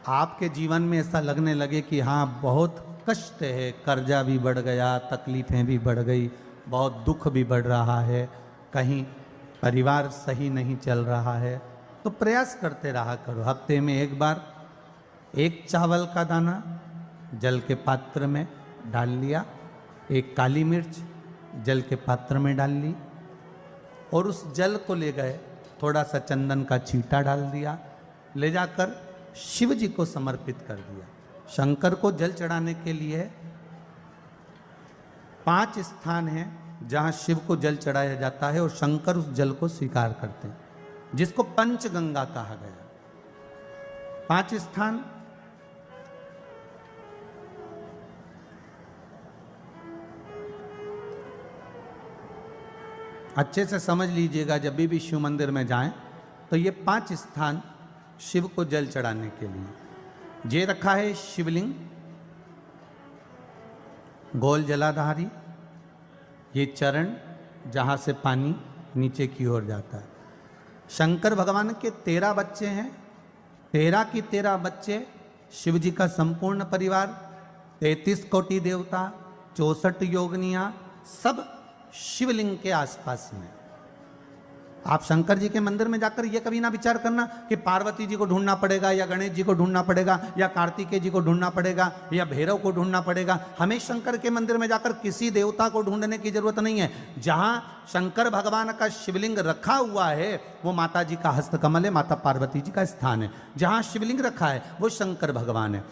आपके जीवन में ऐसा लगने लगे कि हाँ बहुत कष्ट है, कर्जा भी बढ़ गया, तकलीफ़ें भी बढ़ गई, बहुत दुख भी बढ़ रहा है, कहीं परिवार सही नहीं चल रहा है, तो प्रयास करते रहा करो। हफ्ते में एक बार एक चावल का दाना जल के पात्र में डाल लिया, एक काली मिर्च जल के पात्र में डाल ली और उस जल को ले गए, थोड़ा सा चंदन का छींटा डाल दिया, ले जाकर शिव जी को समर्पित कर दिया। शंकर को जल चढ़ाने के लिए 5 स्थान हैं जहां शिव को जल चढ़ाया जाता है और शंकर उस जल को स्वीकार करते हैं, जिसको पंचगंगा कहा गया। 5 स्थान अच्छे से समझ लीजिएगा। जब भी शिव मंदिर में जाएं तो ये 5 स्थान शिव को जल चढ़ाने के लिए ये रखा है। शिवलिंग, गोल जलाधारी, ये चरण जहाँ से पानी नीचे की ओर जाता है। शंकर भगवान के 13 बच्चे हैं, 13 की 13 बच्चे, शिव जी का संपूर्ण परिवार, 33 कोटि देवता, 64 योगनियाँ, सब शिवलिंग के आसपास में। आप शंकर जी के मंदिर में जाकर ये कभी ना विचार करना कि पार्वती जी को ढूंढना पड़ेगा या गणेश जी को ढूंढना पड़ेगा या कार्तिकेय जी को ढूंढना पड़ेगा या भैरव को ढूंढना पड़ेगा। हमें शंकर के मंदिर में जाकर किसी देवता को ढूंढने की जरूरत नहीं है। जहां शंकर भगवान का शिवलिंग रखा हुआ है वो माता जी का हस्तकमल है, माता पार्वती जी का स्थान है। जहां शिवलिंग रखा है वो शंकर भगवान है।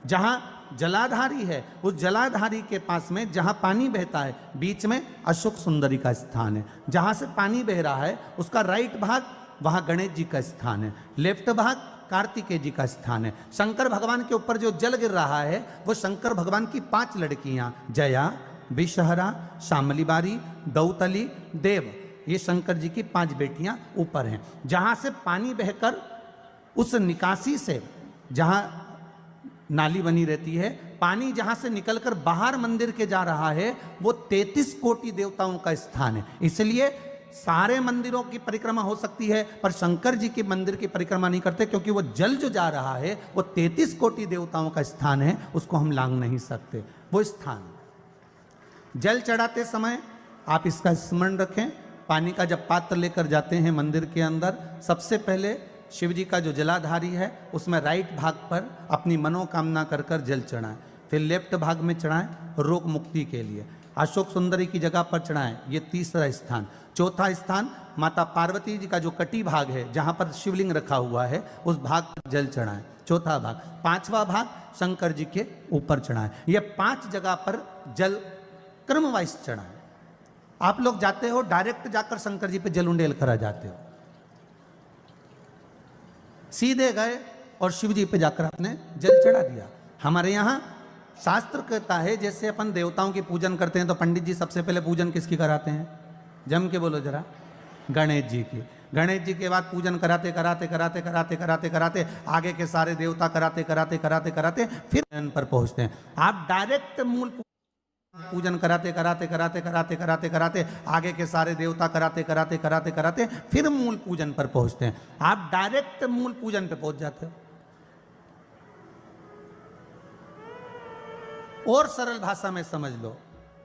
जहां जलाधारी है उस जलाधारी के पास में जहां पानी बहता है बीच में अशोक सुंदरी का स्थान है। जहां से पानी बह रहा है उसका राइट भाग वहां गणेश जी का स्थान है, लेफ्ट भाग कार्तिकेय जी का स्थान है। शंकर भगवान के ऊपर जो जल गिर रहा है वो शंकर भगवान की 5 लड़कियां जया, विषहरा, शामली बारी, दौतली, देव, ये शंकर जी की 5 बेटियां ऊपर हैं। जहां से पानी बहकर उस निकासी से, जहां नाली बनी रहती है, पानी जहां से निकलकर बाहर मंदिर के जा रहा है वो 33 कोटि देवताओं का स्थान है। इसलिए सारे मंदिरों की परिक्रमा हो सकती है पर शंकर जी के मंदिर की परिक्रमा नहीं करते, क्योंकि वो जल जो जा रहा है वो 33 कोटि देवताओं का स्थान है, उसको हम लांघ नहीं सकते। वो स्थान जल चढ़ाते समय आप इसका स्मरण रखें। पानी का जब पात्र लेकर जाते हैं मंदिर के अंदर, सबसे पहले शिव जी का जो जलाधारी है उसमें राइट भाग पर अपनी मनोकामना कर कर जल चढ़ाएं, फिर लेफ्ट भाग में चढ़ाएं रोग मुक्ति के लिए। अशोक सुंदरी की जगह पर चढ़ाएं, ये तीसरा स्थान। चौथा स्थान माता पार्वती जी का जो कटी भाग है जहां पर शिवलिंग रखा हुआ है उस भाग पर जल चढ़ाएं, चौथा भाग। 5वां भाग शंकर जी के ऊपर चढ़ाएं। ये 5 जगह पर जल क्रम वाइज चढ़ाएं। आप लोग जाते हो डायरेक्ट जाकर शंकर जी पे जल उंडेल करा जाते हो, सीधे गए और शिव जी पे जाकर आपने जल चढ़ा दिया। हमारे यहाँ शास्त्र कहता है जैसे अपन देवताओं की पूजन करते हैं तो पंडित जी सबसे पहले पूजन किसकी कराते हैं? जम के बोलो जरा, गणेश जी की। गणेश जी के बाद पूजन कराते कराते कराते कराते कराते कराते आगे के सारे देवता कराते कराते कराते कराते फिर इन पर पहुंचते हैं। आप डायरेक्ट मूल पूजन कराते कराते कराते कराते कराते कराते आगे के सारे देवता कराते कराते कराते कराते फिर मूल पूजन पर पहुंचते हैं। आप डायरेक्ट मूल पूजन पे पहुंच जाते हो। और सरल भाषा में समझ लो,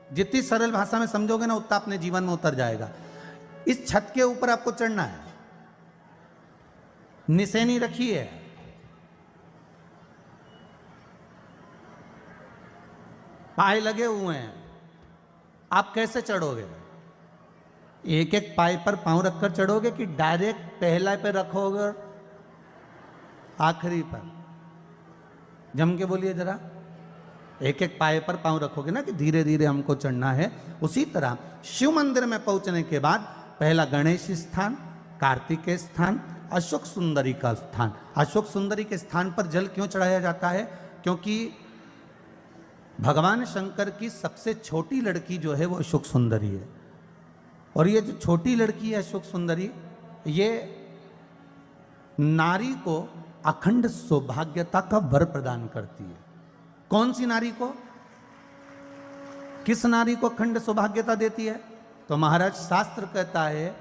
जितनी सरल भाषा में समझोगे ना उतना अपने जीवन में उतर जाएगा। इस छत के ऊपर आपको चढ़ना है, निशानी रखी है, पाए लगे हुए हैं, आप कैसे चढ़ोगे? एक एक पाए पर पांव रखकर चढ़ोगे कि डायरेक्ट पहला पे रखोगे आखिरी पर? जम के बोलिए जरा, एक एक पाए पर पांव रखोगे ना कि धीरे धीरे हमको चढ़ना है। उसी तरह शिव मंदिर में पहुंचने के बाद पहला गणेश स्थान, कार्तिकेय स्थान, अशोक सुंदरी का स्थान। अशोक सुंदरी के स्थान पर जल क्यों चढ़ाया जाता है? क्योंकि भगवान शंकर की सबसे छोटी लड़की जो है वो अशोक सुंदरी है, और ये जो छोटी लड़की है अशोक सुंदरी, ये नारी को अखंड सौभाग्यता का वर प्रदान करती है। कौन सी नारी को? किस नारी को अखंड सौभाग्यता देती है? तो महाराज शास्त्र कहता है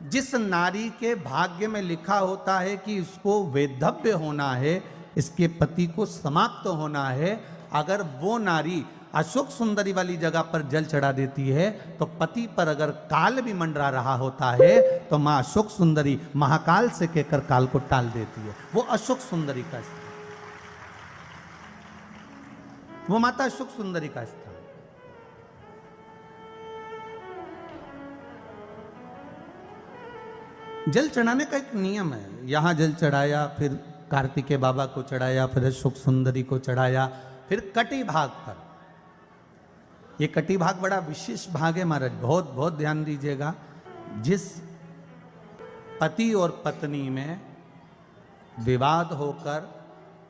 जिस नारी के भाग्य में लिखा होता है कि इसको वैधव्य होना है, इसके पति को समाप्त होना है। अगर वो नारी अशोक सुंदरी वाली जगह पर जल चढ़ा देती है तो पति पर अगर काल भी मंडरा रहा होता है तो माँ अशोक सुंदरी महाकाल से कहकर काल को टाल देती है। वो अशोक सुंदरी का स्थान, वो माता अशोक सुंदरी का स्थान। जल चढ़ाने का एक नियम है। यहां जल चढ़ाया, फिर कार्तिकेय बाबा को चढ़ाया, फिर अशोक सुंदरी को चढ़ाया, फिर कटी भाग पर। ये कटी भाग बड़ा विशेष भाग है महाराज, बहुत बहुत ध्यान दीजिएगा। जिस पति और पत्नी में विवाद होकर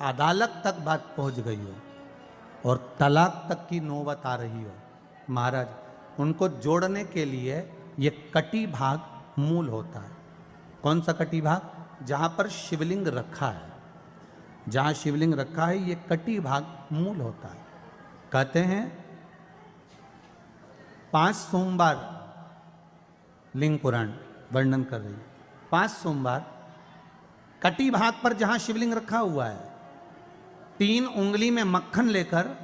अदालत तक बात पहुंच गई हो और तलाक तक की नौबत आ रही हो, महाराज उनको जोड़ने के लिए ये कटी भाग मूल होता है। कौन सा कटी भाग? जहां पर शिवलिंग रखा है, जहां शिवलिंग रखा है ये कटी भाग मूल होता है। कहते हैं 5 सोमवार, लिंग पुराण वर्णन कर रही है, 5 सोमवार कटी भाग पर जहां शिवलिंग रखा हुआ है, 3 उंगली में मक्खन लेकर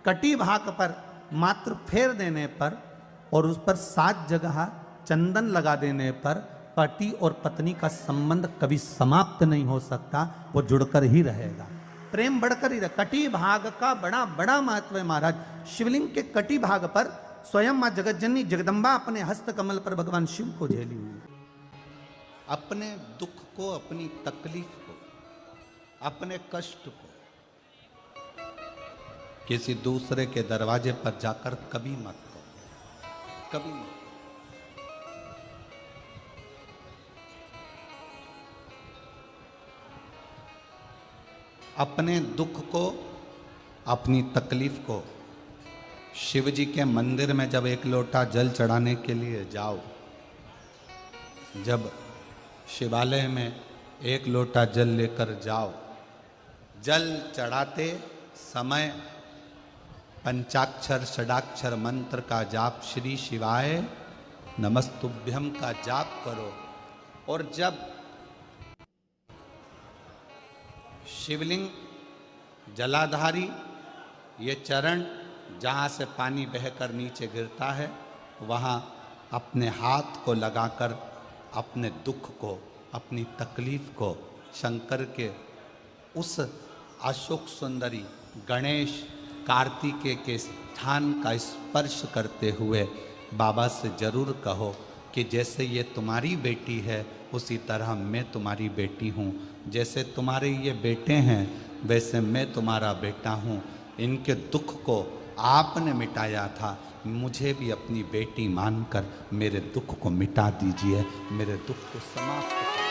कटी भाग पर मात्र फेर देने पर और उस पर 7 जगह चंदन लगा देने पर पति और पत्नी का संबंध कभी समाप्त नहीं हो सकता, वो जुड़कर ही रहेगा, प्रेम बढ़कर ही रहेगा। कटी भाग का बड़ा बड़ा महत्व है महाराज। शिवलिंग के कटी भाग पर स्वयं मां जगतजननी जगदम्बा अपने हस्त कमल पर भगवान शिव को झेली हुई। अपने दुख को, अपनी तकलीफ को, अपने कष्ट को किसी दूसरे के दरवाजे पर जाकर कभी मत करो, कभी मत। अपने दुख को, अपनी तकलीफ को शिव जी के मंदिर में जब एक लोटा जल चढ़ाने के लिए जाओ, जब शिवालय में एक लोटा जल लेकर जाओ, जल चढ़ाते समय पंचाक्षर षडाक्षर मंत्र का जाप, श्री शिवाय नमस्तुभ्यम का जाप करो। और जब शिवलिंग जलाधारी, ये चरण जहाँ से पानी बहकर नीचे गिरता है, वहाँ अपने हाथ को लगाकर अपने दुख को, अपनी तकलीफ को शंकर के उस अशोक सुंदरी गणेश कार्तिकेय के स्थान का स्पर्श करते हुए बाबा से जरूर कहो कि जैसे ये तुम्हारी बेटी है उसी तरह मैं तुम्हारी बेटी हूँ, जैसे तुम्हारे ये बेटे हैं वैसे मैं तुम्हारा बेटा हूँ। इनके दुख को आपने मिटाया था, मुझे भी अपनी बेटी मानकर मेरे दुख को मिटा दीजिए, मेरे दुख को समाप्त कर।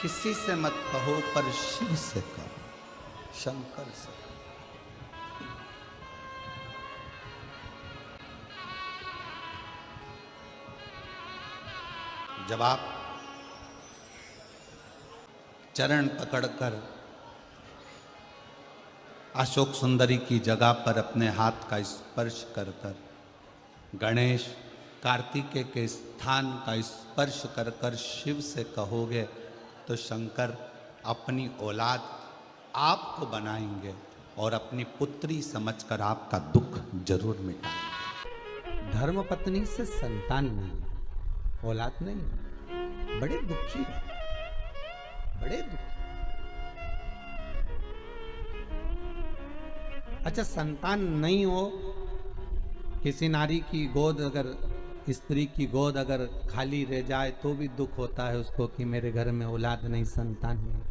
किसी से मत कहो पर शिव से कहो, शंकर से कहो। जब आप चरण पकड़कर अशोक सुंदरी की जगह पर अपने हाथ का स्पर्श कर कर, गणेश कार्तिकेय के स्थान का स्पर्श कर कर शिव से कहोगे तो शंकर अपनी औलाद आपको बनाएंगे और अपनी पुत्री समझकर आपका दुख जरूर मिटाएंगे। धर्मपत्नी से संतान नहीं, औलाद नहीं, बड़े दुखी है, बड़े दुखी। अच्छा, संतान नहीं हो, किसी नारी की गोद अगर, स्त्री की गोद अगर खाली रह जाए तो भी दुख होता है उसको कि मेरे घर में औलाद नहीं, संतान नहीं।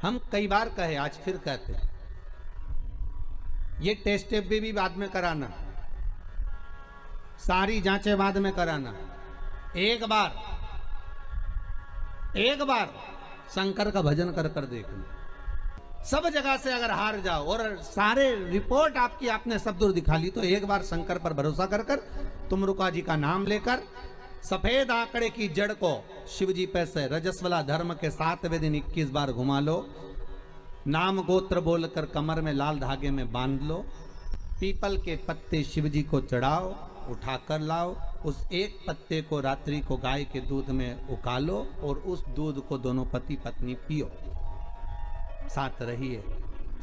हम कई बार कहे, आज फिर कहते हैं, ये टेस्ट भी बाद में कराना, सारी जांचें बाद में कराना। एक बार शंकर का भजन कर कर देखना। सब जगह से अगर हार जाओ और सारे रिपोर्ट आपकी आपने सब दूर दिखा ली, तो एक बार शंकर पर भरोसा कर कर तुमरुका जी का नाम लेकर सफेद आंकड़े की जड़ को शिव जी पे से रजस्वला धर्म के 7वें दिन 21 बार घुमा लो। नाम गोत्र बोलकर कमर में लाल धागे में बांध लो। पीपल के पत्ते शिव जी को चढ़ाओ, उठाकर लाओ, उस एक पत्ते को रात्रि को गाय के दूध में उकालो और उस दूध को दोनों पति पत्नी पियो, साथ रहिए।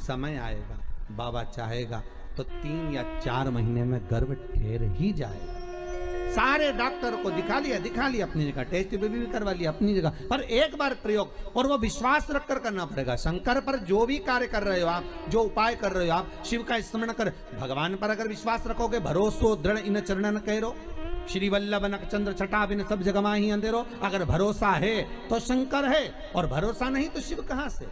समय आएगा, बाबा चाहेगा तो 3 या 4 महीने में गर्भ ठहर ही जाएगा। सारे डॉक्टर को दिखा लिया अपनी जगह, टेस्ट भी करवा लिया अपनी जगह, पर एक बार प्रयोग, और वो विश्वास रखकर करना पड़ेगा। शंकर पर जो भी कार्य कर रहे हो आप, जो उपाय कर रहे हो आप, शिव का स्मरण कर, भगवान पर अगर विश्वास रखोगे, भरोसो दृढ़ इन चरणन कहो, श्री वल्लभ नख चंद्र छटा बिन सब जगमा ही अंधेरो। अगर भरोसा है तो शंकर है, और भरोसा नहीं तो शिव कहां से।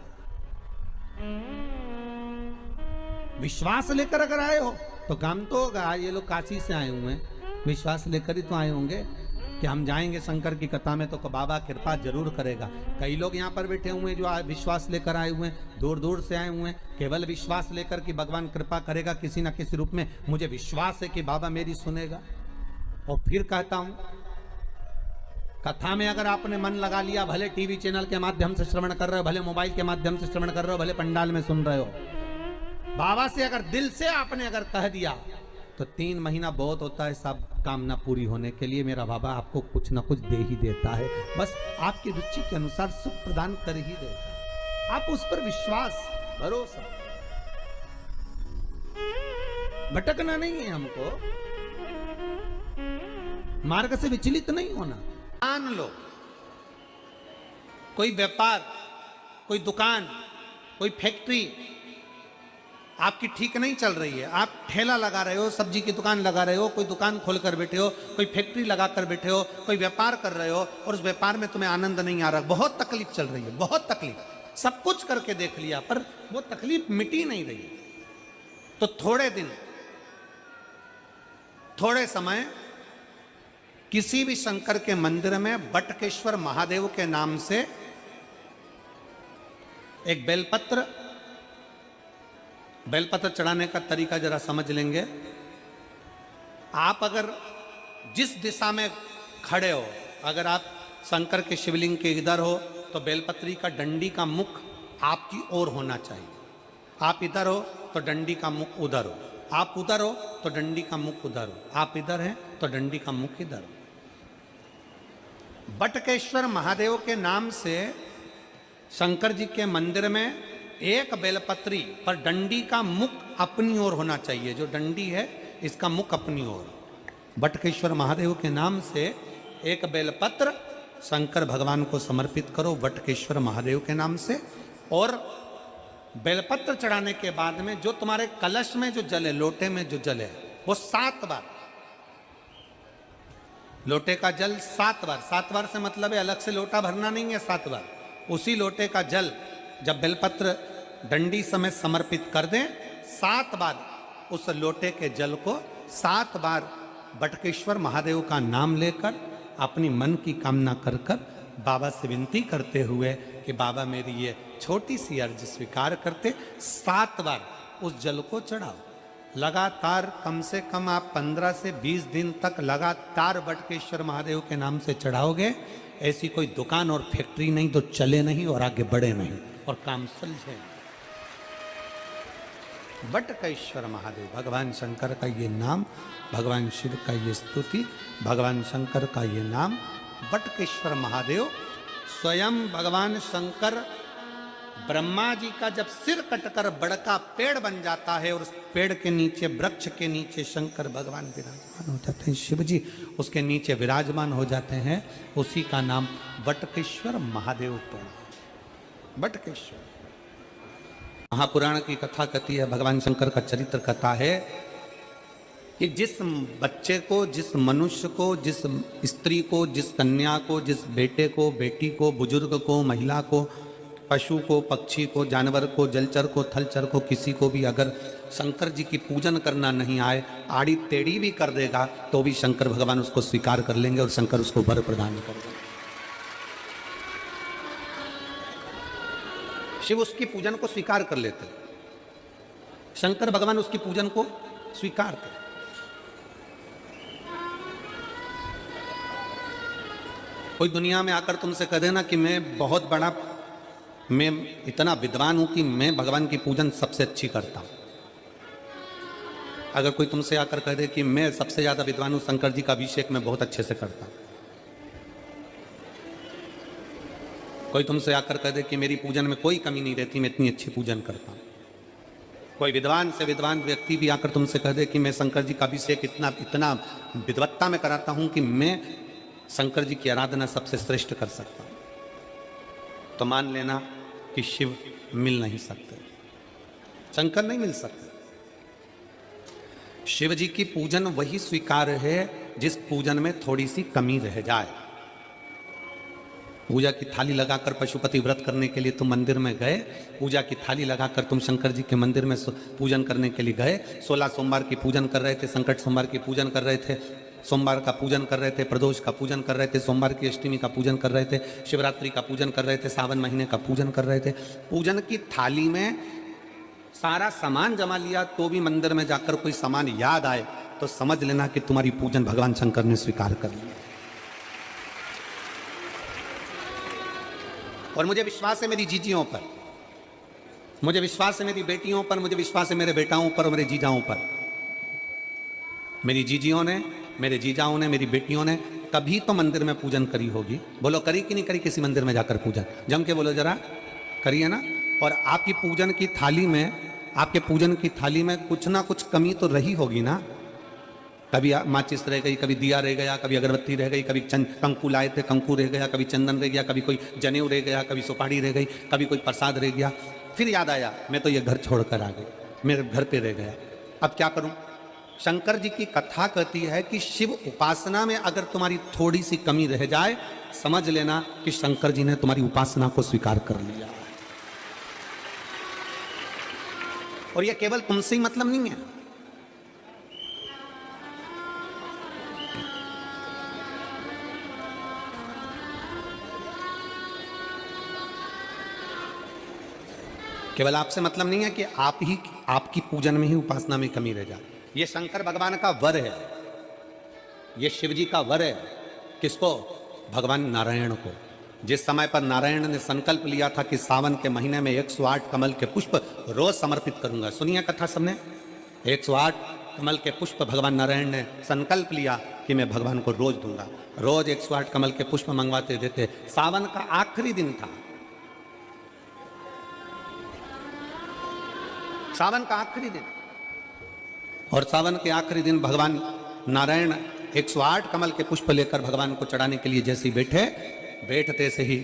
विश्वास लेकर अगर आए हो तो काम तो होगा। ये लोग काशी से आए हुए हैं, विश्वास लेकर ही तो आए होंगे कि हम जाएंगे शंकर की कथा में तो बाबा कृपा जरूर करेगा। कई लोग यहाँ पर बैठे हुए हैं जो विश्वास लेकर आए हुए हैं, दूर दूर से आए हुए हैं, केवल विश्वास लेकर कि भगवान कृपा करेगा किसी न किसी रूप में, मुझे विश्वास है कि बाबा मेरी सुनेगा। और फिर कहता हूं, कथा में अगर आपने मन लगा लिया, भले टीवी चैनल के माध्यम से श्रवण कर रहे हो, भले मोबाइल के माध्यम से श्रवण कर रहे हो, भले पंडाल में सुन रहे हो, बाबा से अगर दिल से आपने अगर कह दिया तो 3 महीना बहुत होता है सब कामना पूरी होने के लिए। मेरा बाबा आपको कुछ ना कुछ दे ही देता है, बस आपकी रुचि के अनुसार सुख प्रदान कर ही देता है। आप उस पर विश्वास, भरोसा, भटकना नहीं है हमको, मार्ग से विचलित नहीं होना। मान लो कोई व्यापार, कोई दुकान, कोई फैक्ट्री आपकी ठीक नहीं चल रही है, आप ठेला लगा रहे हो, सब्जी की दुकान लगा रहे हो, कोई दुकान खोल कर बैठे हो, कोई फैक्ट्री लगा कर बैठे हो, कोई व्यापार कर रहे हो, और उस व्यापार में तुम्हें आनंद नहीं आ रहा, बहुत तकलीफ चल रही है, बहुत तकलीफ, सब कुछ करके देख लिया पर वो तकलीफ मिटी नहीं रही। तो थोड़े दिन, थोड़े समय किसी भी शंकर के मंदिर में बटकेश्वर महादेव के नाम से एक बेलपत्र चढ़ाने का तरीका जरा समझ लेंगे। आप अगर जिस दिशा में खड़े हो, अगर आप शंकर के शिवलिंग के इधर हो तो बेलपत्री का डंडी का मुख आपकी ओर होना चाहिए। आप इधर हो तो डंडी का मुख उधर हो, आप उधर हो तो डंडी का मुख उधर हो, आप इधर हैं तो डंडी का मुख इधर हो। बटकेश्वर महादेव के नाम से शंकर जी के मंदिर में एक बेलपत्री पर डंडी का मुख अपनी ओर होना चाहिए। जो डंडी है इसका मुख अपनी ओर। बटकेश्वर महादेव के नाम से एक बेलपत्र शंकर भगवान को समर्पित करो बटकेश्वर महादेव के नाम से। और बेलपत्र चढ़ाने के बाद में जो तुम्हारे कलश में जो जल है, लोटे में जो जल है, वो 7 बार, लोटे का जल 7 बार, 7 बार से मतलब है अलग से लोटा भरना नहीं है, 7 बार उसी लोटे का जल जब बेलपत्र डंडी समेत समर्पित कर दें, 7 बार उस लोटे के जल को 7 बार बटकेश्वर महादेव का नाम लेकर अपनी मन की कामना कर कर बाबा से विनती करते हुए कि बाबा मेरी ये छोटी सी अर्ज स्वीकार करते, 7 बार उस जल को चढ़ाओ। लगातार कम से कम आप 15 से 20 दिन तक लगातार बटकेश्वर महादेव के नाम से चढ़ाओगे। ऐसी कोई दुकान और फैक्ट्री नहीं तो चले नहीं और आगे बढ़े नहीं और काम सुलझे। बटकेश्वर महादेव, भगवान शंकर का ये नाम, भगवान शिव का ये स्तुति, भगवान शंकर का ये नाम बटकेश्वर महादेव। स्वयं भगवान शंकर ब्रह्मा जी का जब सिर कटकर बड़का पेड़ बन जाता है और उस पेड़ के नीचे, वृक्ष के नीचे शंकर भगवान विराजमान हो जाते हैं, शिव जी उसके नीचे विराजमान हो जाते हैं, उसी का नाम बटकेश्वर महादेव पड़ा। बटकेश्वर महापुराण की कथा कहती है, भगवान शंकर का चरित्र कथा है कि जिस बच्चे को, जिस मनुष्य को, जिस स्त्री को, जिस कन्या को, जिस बेटे को, बेटी को, बुजुर्ग को, महिला को, पशु को, पक्षी को, जानवर को, जलचर को, थलचर को, किसी को भी अगर शंकर जी की पूजन करना नहीं आए, आड़ी टेढ़ी भी कर देगा तो भी शंकर भगवान उसको स्वीकार कर लेंगे और शंकर उसको वर प्रदान कर देंगे। शिव उसकी पूजन को स्वीकार कर लेते, शंकर भगवान उसकी पूजन को स्वीकार कर। कोई दुनिया में आकर तुमसे कह देना कि मैं इतना विद्वान हूं कि मैं भगवान की पूजन सबसे अच्छी करता हूं, अगर कोई तुमसे आकर कह दे कि मैं सबसे ज्यादा विद्वान हूं, शंकर जी का अभिषेक मैं बहुत अच्छे से करता हूं, कोई तुमसे आकर कह दे कि मेरी पूजन में कोई कमी नहीं रहती, मैं इतनी अच्छी पूजन करता हूं, कोई विद्वान से विद्वान व्यक्ति भी आकर तुमसे कह दे कि मैं शंकर जी का अभिषेक इतना विद्वत्ता में कराता हूं कि मैं शंकर जी की आराधना सबसे श्रेष्ठ कर सकता हूं, तो मान लेना कि शिव मिल नहीं सकते, शंकर नहीं मिल सकते। शिव जी की पूजन वही स्वीकार है जिस पूजन में थोड़ी सी कमी रह जाए। पूजा की थाली लगाकर पशुपति व्रत करने के लिए तुम मंदिर में गए, पूजा की थाली लगाकर तुम शंकर जी के मंदिर में पूजन करने के लिए गए, 16 सोमवार की पूजन कर रहे थे, संकट सोमवार की पूजन कर रहे थे, सोमवार का पूजन कर रहे थे, प्रदोष का पूजन कर रहे थे, सोमवार की अष्टमी का पूजन कर रहे थे, शिवरात्रि का पूजन कर रहे थे, सावन महीने का पूजन कर रहे थे, पूजन की थाली में सारा सामान जमा लिया तो भी मंदिर में जाकर कोई सामान याद आए तो समझ लेना कि तुम्हारी पूजन भगवान शंकर ने स्वीकार कर लिया। और मुझे विश्वास है मेरी जीजियों पर, मुझे विश्वास है मेरी बेटियों पर, मुझे विश्वास है मेरे बेटाओं पर और मेरे जीजाओं पर। मेरी जीजियों ने, मेरे जीजाओं ने, मेरी बेटियों ने कभी तो मंदिर में पूजन करी होगी। बोलो करी कि नहीं करी किसी मंदिर में जाकर पूजन? जम के बोलो जरा, करी है ना? और आपकी पूजन की थाली में, आपके पूजन की थाली में कुछ ना कुछ कमी तो रही होगी ना। कभी माचिस रह गई, कभी दिया रह गया, कभी अगरबत्ती रह गई, कभी कंकु लाए थे कंकु रह गया, कभी चंदन रह गया, कभी कोई जनेऊ रह गया, कभी सुपारी रह गई, कभी कोई प्रसाद रह गया। फिर याद आया मैं तो ये घर छोड़कर आ गई, मेरे घर पे रह गया, अब क्या करूं? शंकर जी की कथा कहती है कि शिव उपासना में अगर तुम्हारी थोड़ी सी कमी रह जाए, समझ लेना कि शंकर जी ने तुम्हारी उपासना को स्वीकार कर लिया। और यह केवल तुमसे ही मतलब नहीं है, केवल आपसे मतलब नहीं है कि आपकी पूजन में ही, उपासना में कमी रह जाए। ये शंकर भगवान का वर है, ये शिव जी का वर है। किसको? भगवान नारायण को। जिस समय पर नारायण ने संकल्प लिया था कि सावन के महीने में 108 कमल के पुष्प रोज समर्पित करूंगा। सुनिए कथा सबने, 108 कमल के पुष्प भगवान नारायण ने संकल्प लिया कि मैं भगवान को रोज दूंगा। रोज 108 कमल के पुष्प मंगवाते देते। सावन का आखिरी दिन था, सावन का आखिरी दिन, और सावन के आखिरी दिन भगवान नारायण 108 कमल के पुष्प लेकर भगवान को चढ़ाने के लिए जैसे ही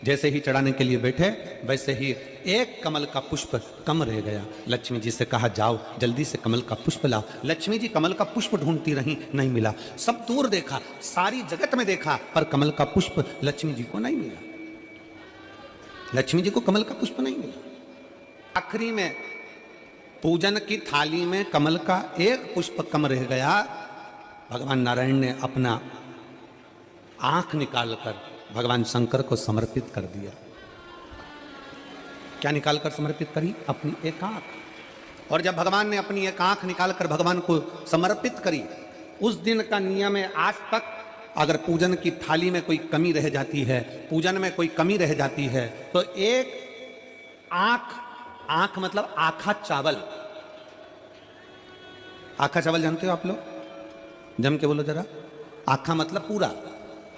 जैसे ही चढ़ाने के लिए बैठे, वैसे ही एक कमल का पुष्प कम रह गया। लक्ष्मी जी से कहा जाओ जल्दी से कमल का पुष्प लाओ। लक्ष्मी जी कमल का पुष्प ढूंढती रही, नहीं मिला। सब दूर देखा, सारी जगत में देखा, पर कमल का पुष्प लक्ष्मी जी को नहीं मिला। लक्ष्मी जी को कमल का पुष्प नहीं मिला। आखिरी में पूजन की थाली में कमल का एक पुष्प कम रह गया। भगवान नारायण ने अपना आंख निकालकर भगवान शंकर को समर्पित कर दिया। क्या निकालकर समर्पित करी? अपनी एक आंख। और जब भगवान ने अपनी एक आंख निकालकर भगवान को समर्पित करी, उस दिन का नियम है आज तक, अगर पूजन की थाली में कोई कमी रह जाती है, पूजन में कोई कमी रह जाती है, तो एक आंख मतलब आखा चावल। आखा चावल जानते हो आप लोग? जम के बोलो जरा। आखा मतलब पूरा।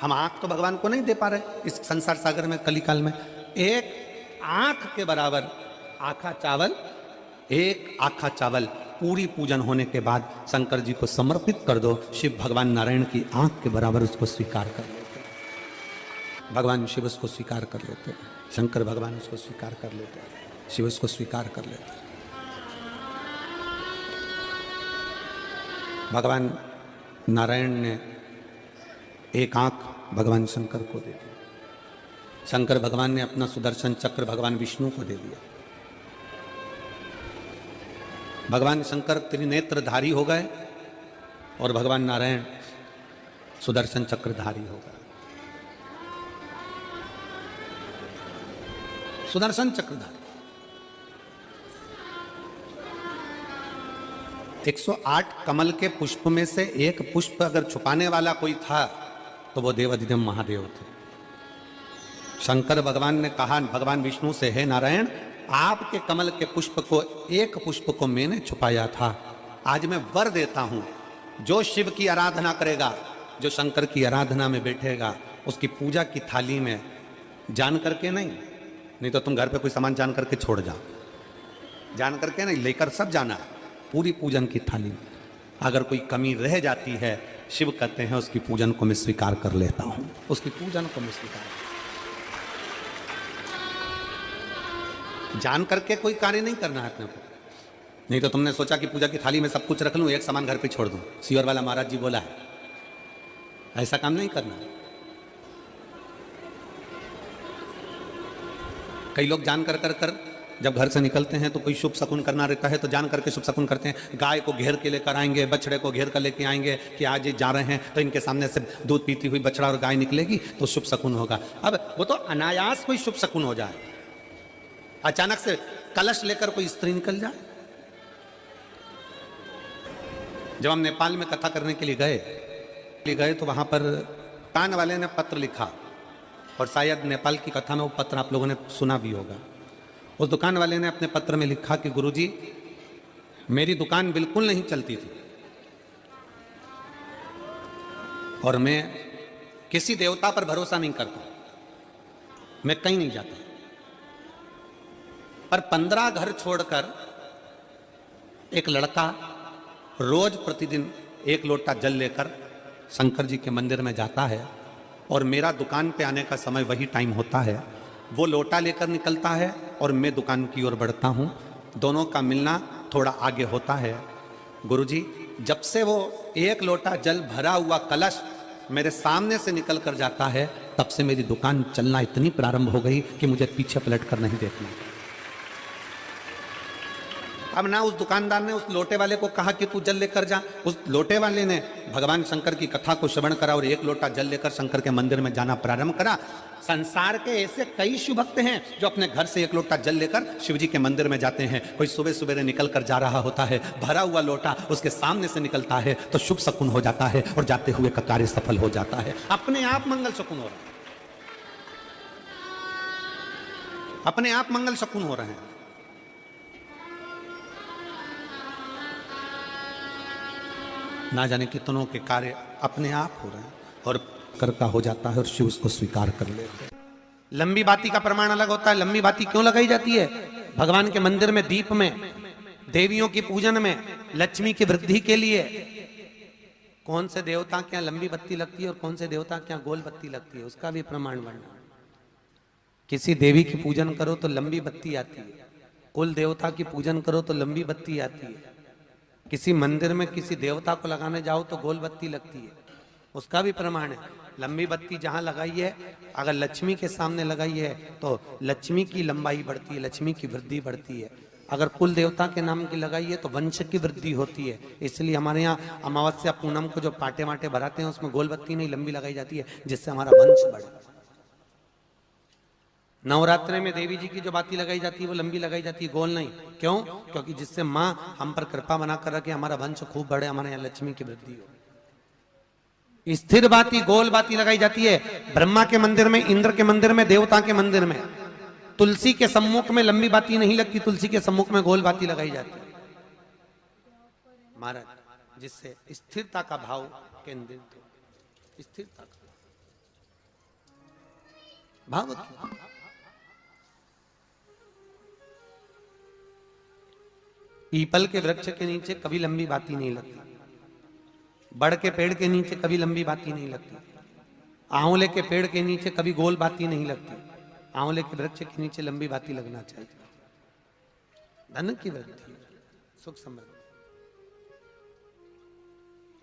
हम आंख तो भगवान को नहीं दे पा रहे इस संसार सागर में, कलिकाल में। एक आंख के बराबर आखा चावल, एक आखा चावल पूरी पूजन होने के बाद शंकर जी को समर्पित कर दो। शिव भगवान नारायण की आंख के बराबर उसको स्वीकार कर लेते हैं। भगवान शिव उसको स्वीकार कर लेते हैं, शंकर भगवान उसको स्वीकार कर लेते हैं, शिव उसको स्वीकार कर लेते हैं। भगवान नारायण ने एक आंख भगवान शंकर को दे दी। शंकर भगवान ने अपना सुदर्शन चक्र भगवान विष्णु को दे दिया। भगवान शंकर त्रिनेत्रधारी हो गए और भगवान नारायण सुदर्शन चक्रधारी हो गए। सुदर्शन चक्रधारी 108 कमल के पुष्प में से एक पुष्प अगर छुपाने वाला कोई था तो वो देवाधिदेव महादेव थे। शंकर भगवान ने कहा भगवान विष्णु से, हे नारायण, आपके कमल के पुष्प को, एक पुष्प को मैंने छुपाया था, आज मैं वर देता हूं, जो शिव की आराधना करेगा, जो शंकर की आराधना में बैठेगा, उसकी पूजा की थाली में जान करके नहीं तो तुम घर पे कोई सामान जान करके छोड़ जाओ, जान करके नहीं, लेकर सब जाना है पूरी पूजन की थाली में। अगर कोई कमी रह जाती है, शिव कहते हैं उसकी पूजन को मैं स्वीकार कर लेता हूं, उसकी पूजन को मैं स्वीकार, जान करके कोई कार्य नहीं करना है अपने को। नहीं तो तुमने सोचा कि पूजा की थाली में सब कुछ रख लूं, एक सामान घर पे छोड़ दूं, सियोर वाला महाराज जी बोला है, ऐसा काम नहीं करना। कई लोग जान कर जब घर से निकलते हैं तो कोई शुभ शकुन करना रहता है तो जान करके शुभ शकुन करते हैं, गाय को घेर के लेकर आएंगे, बछड़े को घेर कर लेके आएंगे कि आज ये जा रहे हैं तो इनके सामने से दूध पीती हुई बछड़ा और गाय निकलेगी तो शुभ शकुन होगा। अब वो तो अनायास कोई शुभ शकुन हो जाए, अचानक से कलश लेकर कोई स्त्री निकल जाए। जब हम नेपाल में कथा करने के लिए गए तो वहां पर कान वाले ने पत्र लिखा, और शायद नेपाल की कथा में वो पत्र आप लोगों ने सुना भी होगा। उस दुकान वाले ने अपने पत्र में लिखा कि गुरुजी, मेरी दुकान बिल्कुल नहीं चलती थी और मैं किसी देवता पर भरोसा नहीं करता, मैं कहीं नहीं जाता, पर 15 घर छोड़कर एक लड़का रोज प्रतिदिन 1 लोटा जल लेकर शंकर जी के मंदिर में जाता है और मेरा दुकान पे आने का समय वही टाइम होता है। वो लोटा लेकर निकलता है और मैं दुकान की ओर बढ़ता हूँ, दोनों का मिलना थोड़ा आगे होता है। गुरुजी, जब से वो 1 लोटा जल भरा हुआ कलश मेरे सामने से निकल कर जाता है, तब से मेरी दुकान चलना इतनी प्रारंभ हो गई कि मुझे पीछे पलट कर नहीं देखना। अब ना उस दुकानदार ने उस लोटे वाले को कहा कि तू जल लेकर जा, उस लोटे वाले ने भगवान शंकर की कथा को श्रवण करा और 1 लोटा जल लेकर शंकर के मंदिर में जाना प्रारंभ करा। संसार के ऐसे कई शिव भक्त हैं जो अपने घर से 1 लोटा जल लेकर शिव जी के मंदिर में जाते हैं। कोई सुबह सुबह निकल कर जा रहा होता है, भरा हुआ लोटा उसके सामने से निकलता है तो शुभ शकुन हो जाता है और जाते हुए का कार्य सफल हो जाता है, अपने आप मंगल शकुन हो रहा है, अपने आप मंगल शकुन हो रहे हैं। ना जाने कितनों के कार्य अपने आप हो रहे हैं और कर का हो जाता है और शिव उसको स्वीकार कर लेते हैं। लंबी बाती का प्रमाण अलग होता है। लंबी बाती क्यों लगाई जाती है? भगवान के मंदिर में दीप में, देवियों की पूजन में, लक्ष्मी की वृद्धि के लिए। कौन से देवता के यहाँ लंबी बत्ती लगती है और कौन से देवता के यहाँ गोल बत्ती लगती है, उसका भी प्रमाण वर्णन। किसी देवी की पूजन करो तो लंबी बत्ती आती है, कुल देवता की पूजन करो तो लंबी बत्ती आती है, किसी मंदिर में किसी देवता को लगाने जाओ तो गोल बत्ती लगती है, उसका भी प्रमाण है। लंबी बत्ती जहां लगाई है, अगर लक्ष्मी के सामने लगाई है तो लक्ष्मी की लंबाई बढ़ती है, लक्ष्मी की वृद्धि बढ़ती है। अगर कुल देवता के नाम की लगाई है तो वंश की वृद्धि होती है। इसलिए हमारे यहाँ अमावस्या पूनम को जो पाटे वाटे भराते हैं उसमें गोल बत्ती नहीं लंबी लगाई जाती है, जिससे हमारा वंश बढ़े। नवरात्रि में देवी जी की जो बाती लगाई जाती है वो लंबी लगाई जाती है, गोल नहीं। क्यों? क्योंकि जिससे माँ हम पर कृपा बनाकर रखे, हमारा वंश खूब बढ़े, हमारे यहाँ लक्ष्मी की वृद्धि हो। स्थिर बाती, गोल बाती लगाई जाती है ब्रह्मा के मंदिर में, इंद्र के मंदिर में, देवता के मंदिर में। तुलसी के सम्मुख में लंबी बाती नहीं लगती, तुलसी के सम्मुख में गोल बाती लगाई जाती है महाराज, जिससे स्थिरता का भाव केंद्रित हो। स्थिरता का भाव। पीपल के वृक्ष के नीचे कभी लंबी बाती नहीं लगती, बड़ के पेड़ के नीचे कभी लंबी बाती नहीं लगती, आंवले के पेड़ के नीचे कभी गोल बाती नहीं लगती। आंवले के वृक्ष के नीचे लंबी बाती लगना चाहिए। धन की वृद्धि, सुख समृद्धि।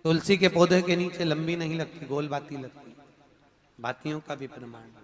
तुलसी के पौधे के नीचे लंबी नहीं लगती, गोल बाती लगती। बातियों का भी प्रमाण।